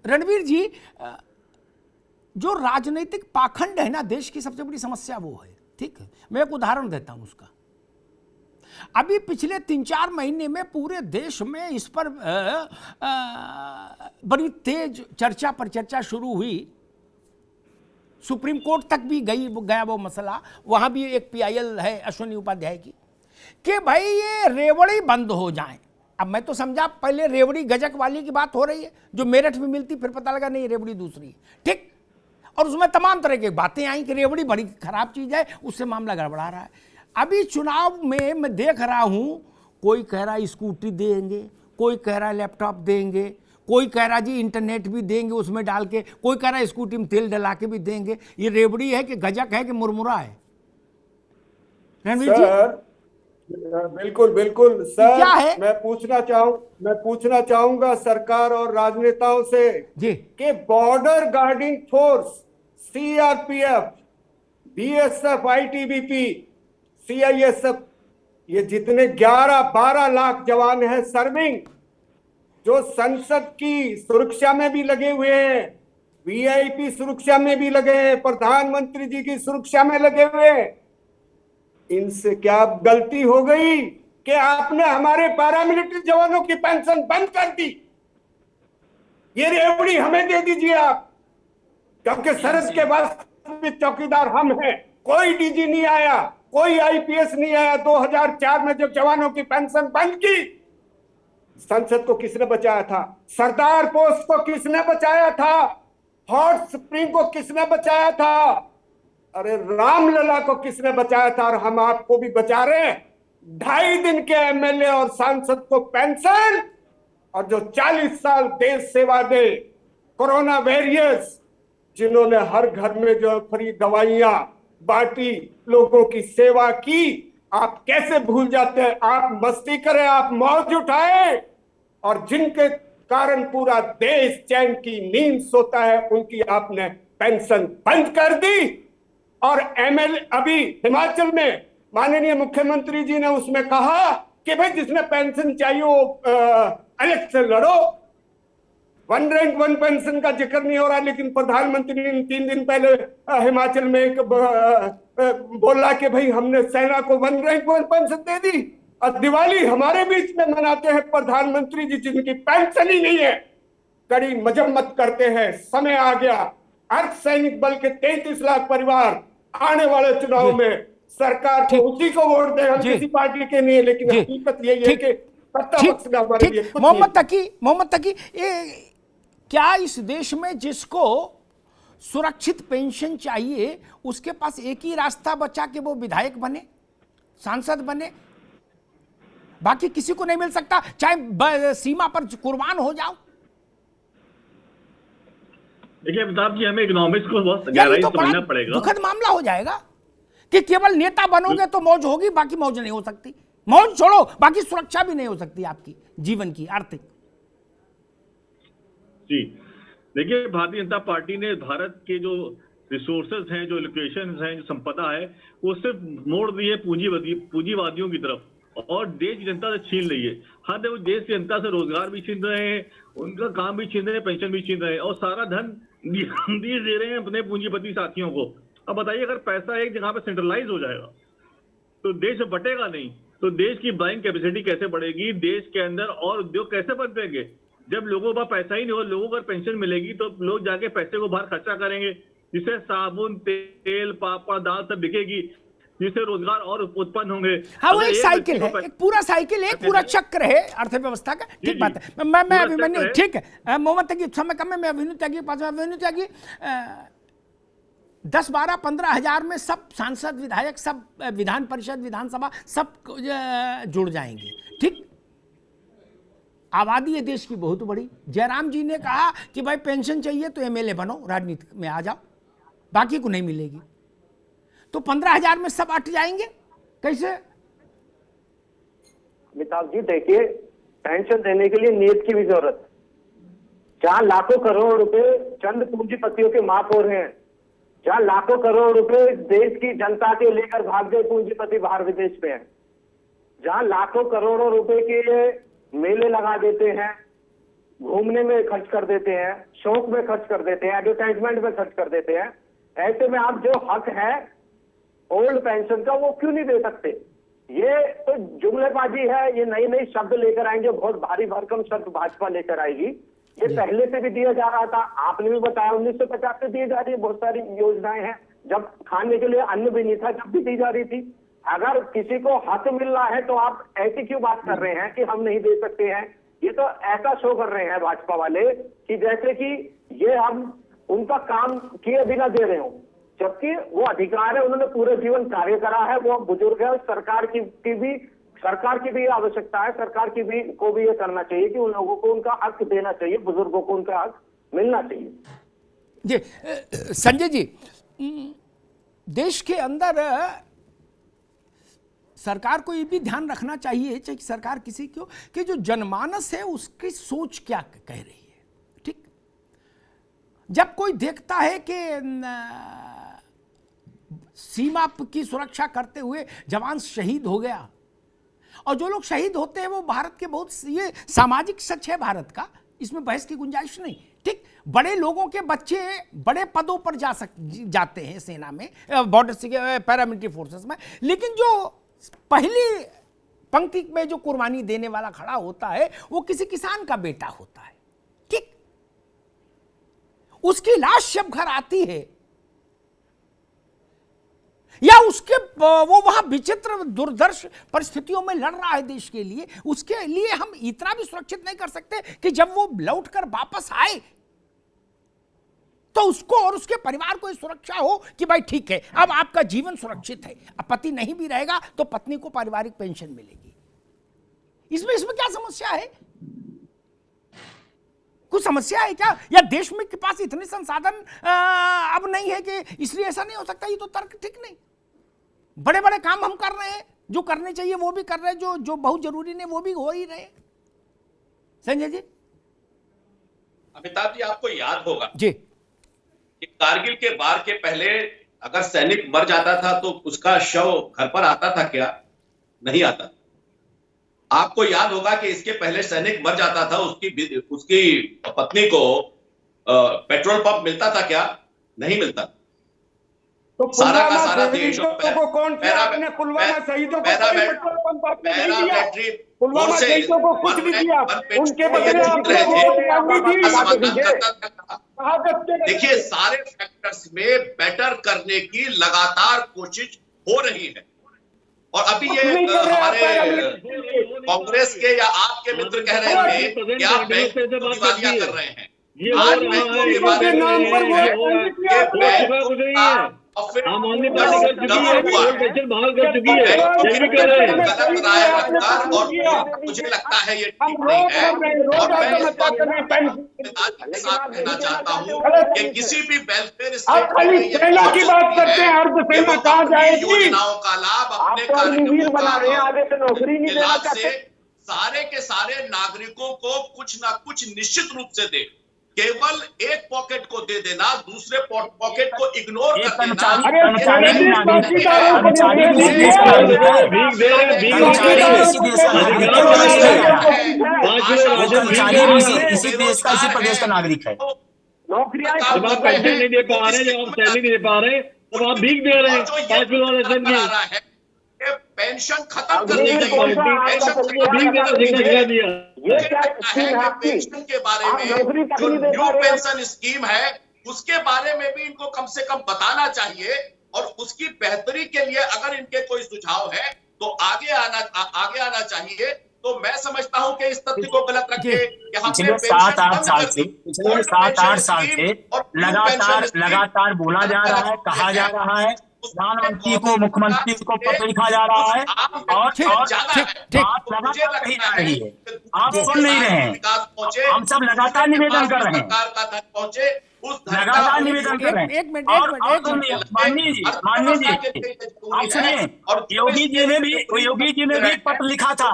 रणवीर जी, जो राजनीतिक पाखंड है ना, देश की सबसे बड़ी समस्या वो है। ठीक है, मैं एक उदाहरण देता हूं उसका। अभी पिछले 3-4 महीने में पूरे देश में इस पर बड़ी तेज चर्चा पर चर्चा शुरू हुई, सुप्रीम कोर्ट तक भी गया वो मसला। वहां भी एक पीआईएल है अश्विनी उपाध्याय की, कि भाई ये रेवड़ी बंद हो जाए। अब मैं तो समझा पहले रेवड़ी गजक वाली की बात हो रही है जो मेरठ में मिलती, फिर पता लगा नहीं रेवड़ी दूसरी है। ठीक, और उसमें तमाम तरह की बातें आई कि रेवड़ी बड़ी खराब चीज है, उससे मामला गड़बड़ा रहा है। अभी चुनाव में मैं देख रहा हूं, कोई कह रहा स्कूटी देंगे, कोई कह रहा लैपटॉप देंगे, कोई कह रहा जी इंटरनेट भी देंगे उसमें डाल के, कोई कह रहा स्कूटी में तेल डला के भी देंगे। ये रेवड़ी है कि गजक है कि मुरमुरा है? रणवीर जी, बिल्कुल बिल्कुल सर, क्या है? मैं पूछना चाहूंगा सरकार और राजनेताओं से जी, कि border guarding force, CRPF, BSF, ITBP, CISF, ये जितने 11-12 लाख जवान हैं सर्विंग, जो संसद की सुरक्षा में भी लगे हुए हैं, वीआईपी सुरक्षा में भी लगे हैं, प्रधानमंत्री जी की सुरक्षा में लगे हुए हैं, इनसे क्या गलती हो गई कि आपने हमारे पैरामिलिट्री जवानों की पेंशन बंद कर दी? ये रेवड़ी हमें दे दीजिए आप, क्योंकि सरहद के वास्तविक चौकीदार हम हैं। कोई डीजी नहीं आया, कोई आईपीएस नहीं आया। 2004 में जब जवानों की पेंशन बंद की, संसद को किसने बचाया था? सरदार पोस्ट को किसने बचाया था? हॉट स्प्रिंग को किसने बचाया था? अरे रामलला को किसने बचाया था? और हम आपको भी बचा रहे हैं। 2.5 दिन के एमएलए और सांसद को पेंशन, और जो 40 साल देश सेवा दे, कोरोना वॉरियर्स, जिन्होंने हर घर में जो फ्री दवाइयां बांटी, लोगों की सेवा की, आप कैसे भूल जाते हैं? आप मस्ती करें, आप मौज उठाएं, और जिनके कारण पूरा देश चैन की नींद सोता है, उनकी आपने पेंशन बंद कर दी। और एमएल अभी हिमाचल में माननीय मुख्यमंत्री जी ने उसमें कहा कि भाई जिसने पेंशन चाहिए वो अलग से लड़ो। 1 रैंक 1 पेंशन का जिक्र नहीं हो रहा, लेकिन प्रधानमंत्री ने 3 दिन पहले हिमाचल में एक बोला कि भाई हमने सेना को 1 रैंक 1 पेंशन दे दी। और दिवाली हमारे बीच में मनाते हैं प्रधानमंत्री जी, जिनकी पेंशन ही नहीं है, कड़ी मजम्मत करते हैं। समय आ गया, अर्धसैनिक बल के 33 लाख परिवार आने वाले चुनाव में सरकार को उसी को वोट दे। हम किसी पार्टी के नहीं है, लेकिन हकीकत यही है कि सत्ता पक्ष का हमारे लिए कुछ नहीं है। मोहम्मद तकी, क्या इस देश में जिसको सुरक्षित पेंशन चाहिए उसके पास एक ही रास्ता बचा कि वो विधायक बने, सांसद बने? बाकी किसी को नहीं मिल सकता, चाहे सीमा पर कुर्बान हो जाओ? देखिए अमिताभ जी, हमें इकोनॉमिक्स को बहुत गहराई से समझना पड़ेगा। दुखद मामला हो जाएगा कि केवल नेता बनोगे तो मौज होगी, बाकी मौज नहीं हो सकती। मौज छोड़ो, बाकी सुरक्षा भी नहीं हो सकती आपकी जीवन की, आर्थिक। जी देखिए, भारतीय जनता पार्टी ने भारत के जो रिसोर्सेज हैं, जो लोकेशन हैं, जो संपदा है, वो सिर्फ मोड़ दी है पूंजीवादियों की तरफ, और देश की जनता से छीन रही है। हर देश की जनता से रोजगार भी छीन रहे हैं, उनका काम भी छीन रहे हैं, पेंशन भी छीन रहे हैं, और सारा धन दे रहे हैं अपने पूंजीपति साथियों को। अब बताइए, अगर पैसा एक जगह पे सेंट्रलाइज हो जाएगा तो देश बटेगा नहीं, तो देश की बाइंग कैपेसिटी कैसे बढ़ेगी? देश के अंदर और उद्योग कैसे बनेंगे? जब लोगों का पैसा ही नहीं हो, लोगों को पेंशन मिलेगी तो लोग जाके पैसे को बाहर खर्चा करेंगे, जिससे साबुन, तेल, पापड़, दाल सब बिकेगी, जिससे रोजगार और उत्पन्न होंगे। हाँ, वो एक साइकिल है, एक पूरा साइकिल, एक पूरा चक्र है अर्थव्यवस्था का। ठीक बात है। मैं अभिमन्यु, ठीक है, मोहम्मद तकी समय कम है, मैं अभिमन्यु त्यागी के पास। अभिमन्यु त्यागी, 10, 12, 15 हजार में सब सांसद, विधायक, सब विधान परिषद, विधानसभा सब जुड़ जाएंगे। ठीक, आबादी है देश की बहुत बड़ी। जयराम जी ने कहा कि भाई पेंशन चाहिए तो एमएलए बनो, राजनीति में आ जाओ, बाकी को नहीं मिलेगी। तो 15,000 में सब अट जाएंगे कैसे? अमिताभ जी देखिए, पेंशन देने के लिए नीयत की भी जरूरत। जहां लाखों करोड़ रुपए चंद पूंजीपतियों के माफ हो रहे हैं, जहां लाखों करोड़ रुपए देश की जनता के लेकर भाग गए पूंजीपति बाहर विदेश में है, जहां लाखों करोड़ों रुपए के मेले लगा देते हैं, घूमने में खर्च कर देते हैं, शौक में खर्च कर देते हैं, एडवर्टाइजमेंट में खर्च कर देते हैं। ऐसे में आप जो हक है ओल्ड पेंशन का वो क्यों नहीं दे सकते? ये तो जुमलेबाजी है, ये नई नई शब्द लेकर आएंगे, बहुत भारी भरकम शब्द भाजपा लेकर आएगी। ये पहले से भी दिया जा रहा था, आपने भी बताया 1950 से दिए जा रही है, बहुत सारी योजनाएं हैं। जब खाने के लिए अन्न भी नहीं था जब भी दी जा रही थी। अगर किसी को हक मिल रहा है तो आप ऐसी क्यों बात कर रहे हैं कि हम नहीं दे सकते हैं? ये तो ऐसा शो कर रहे हैं भाजपा वाले कि जैसे कि ये हम उनका काम किए बिना दे रहे हो, जबकि वो अधिकार है, उन्होंने पूरे जीवन कार्य करा है, वो बुजुर्ग है। सरकार की भी आवश्यकता है, सरकार की भी को भी ये करना चाहिए कि उन लोगों को उनका हक देना चाहिए, बुजुर्गों को उनका हक मिलना चाहिए। जी संजय जी, देश के अंदर सरकार को ये भी ध्यान रखना चाहिए कि सरकार किसी को कि जो जनमानस है उसकी सोच क्या कह रही है। ठीक, जब कोई देखता है कि सीमा की सुरक्षा करते हुए जवान शहीद हो गया, और जो लोग शहीद होते हैं वो भारत के बहुत, ये सामाजिक सच है भारत का, इसमें बहस की गुंजाइश नहीं। ठीक, बड़े लोगों के बच्चे बड़े पदों पर जाते हैं सेना में, बॉर्डर से, पैरामिलिट्री फोर्सेस में, लेकिन जो पहली पंक्ति में जो कुर्बानी देने वाला खड़ा होता है वो किसी किसान का बेटा होता है। ठीक, उसकी लाश जब घर आती है या उसके वो वहां विचित्र दुर्दर्श परिस्थितियों में लड़ रहा है देश के लिए, उसके लिए हम इतना भी सुरक्षित नहीं कर सकते कि जब वो लौटकर वापस आए तो उसको और उसके परिवार को सुरक्षा हो कि भाई ठीक है, अब आपका जीवन सुरक्षित है, अब पति नहीं भी रहेगा तो पत्नी को पारिवारिक पेंशन मिलेगी। इसमें क्या समस्या है? कुछ समस्या है क्या? या देश में के पास इतने संसाधन अब नहीं है कि इसलिए ऐसा नहीं हो सकता? ये तो तर्क ठीक नहीं। बड़े बड़े काम हम कर रहे हैं, जो करने चाहिए वो भी कर रहे हैं, जो बहुत जरूरी नहीं वो भी हो ही रहे। संजय जी। अमिताभ जी, आपको याद होगा जी, कारगिल के वार के पहले अगर सैनिक मर जाता था तो उसका शव घर पर आता था क्या? नहीं आता। आपको याद होगा कि इसके पहले सैनिक मर जाता था, उसकी पत्नी को पेट्रोल पंप मिलता था क्या? नहीं मिलता। तो सारा का सारा देश को कौन से आपने पुलवामा शहीदों को पेट्रोल पंप आपने नहीं दिया? पुलवामा शहीदों को कुछ नहीं दिया, उनके बदले देखिए, सारे फैक्टर्स में बेटर करने की लगातार कोशिश हो रही है। और अभी ये हमारे कांग्रेस के या आपके मित्र कह रहे थे कि आप बैंक को दिवालिया कर रहे हैं। आज बैंक को दिवालिया आम आदमी पार्टी कर चुकी है, पेंशन बहाल कर चुकी है, ये भी कर रहे हैं। गलत राय रखकर, और मुझे लगता है ये ठीक नहीं है। और मैं इस बात के साथ कहना चाहता हूँ कि किसी भी वेलफेयर सेना की बात करते हैं, अर्धसेना कहाँ जाएगी? योजनाओं का लाभ अपने कार्यक्रमों के लाभ से सारे के सारे नागरिकों को कुछ ना कुछ निश्चित रूप से दे। केवल एक पॉकेट को दे देना, दूसरे पॉकेट को इग्नोर कर देना। इसी देश का, इसी प्रदेश का नागरिक है। जब आप पेंशन नहीं दे पा रहे, जब आप सैलरी नहीं दे पा रहे, तब आप भीख दे रहे हैं 5 किलो राशन की। पेंशन खत्म कर दी गई, पेंशन के बारे में जो न्यू पेंशन स्कीम है उसके बारे में भी इनको कम से कम बताना चाहिए, और उसकी बेहतरी के लिए अगर इनके कोई सुझाव है तो आगे आना चाहिए। तो मैं समझता हूं कि इस तथ्य को गलत रखे कि पिछले 7-8 साल से लगातार बोला जा रहा है, कहा जा रहा है, प्रधानमंत्री को, मुख्यमंत्री को पत्र लिखा जा रहा है, और आप सुन नहीं रहे हैं। हम सब लगातार निवेदन कर रहे हैं, लगातार निवेदन कर रहे हैं। माननीय जी, आप सुनिए, योगी जी ने भी पत्र लिखा था,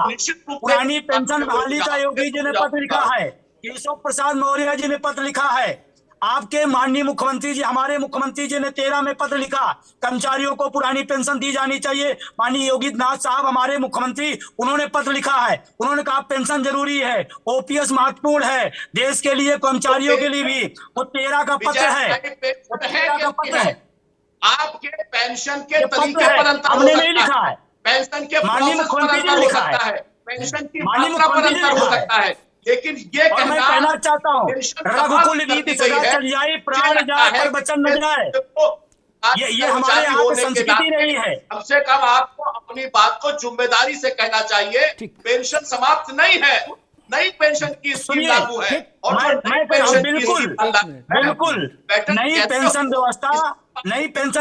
पुरानी पेंशन बहाली का योगी जी ने पत्र लिखा है, केशव प्रसाद मौर्य जी ने पत्र लिखा है, आपके माननीय मुख्यमंत्री जी, हमारे मुख्यमंत्री जी ने 13 में पत्र लिखा, कर्मचारियों को पुरानी पेंशन दी जानी चाहिए। माननीय योगी नाथ साहब हमारे मुख्यमंत्री, उन्होंने पत्र लिखा है, उन्होंने कहा पेंशन जरूरी है, ओपीएस महत्वपूर्ण है देश के लिए, कर्मचारियों के लिए भी। वो 13 का पत्र है, 13 का पत्र है। आपके पेंशन के तरीके पत्र पर है, अंतर हो हमने सकता नहीं लिखा है, पेंशन के माननीय प्रोसेस पर मुख्यमंत्री जी अंतर ने हो लिखा सकता है, है, पेंशन की माननीय मात्रा पर मुख्यमंत्री जी अंतर ने हो लिखा है। सकता है, लेकिन ये और मैं कहना चाहता हूँ, रघुकुल रीति सदा चल जाए, प्राण जाए पर वचन न जाए, ये हमारे यहाँ पे संस्कृति नहीं है। कम से कम आपको अपनी बात को जिम्मेदारी से कहना चाहिए। पेंशन समाप्त नहीं है, नई पेंशन की स्कीम लागू है। और मैं बिल्कुल नई पेंशन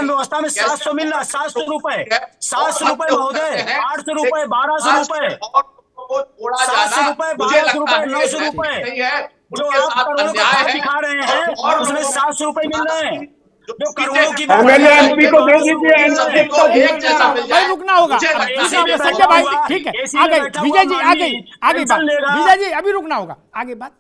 व्यवस्था में 700 मिल रहा, 700 रुपए, 700 रुपए महोदय, 800 रुपए, 1200 रुपए, 700 रुपए, 1200 रुपए, 900 रुपए, जो आप करोड़ों का खाद दिखा रहे हैं और उसमें 700 रुपए मिल रहे हैं, जो करोड़ों की एमएलए एमपी को दे दीजिए, भाई रुकना होगा संजय भाई, ठीक है, आ गई विजय जी, आ गई बात, विजय जी अभी रुकना होगा, आगे बात।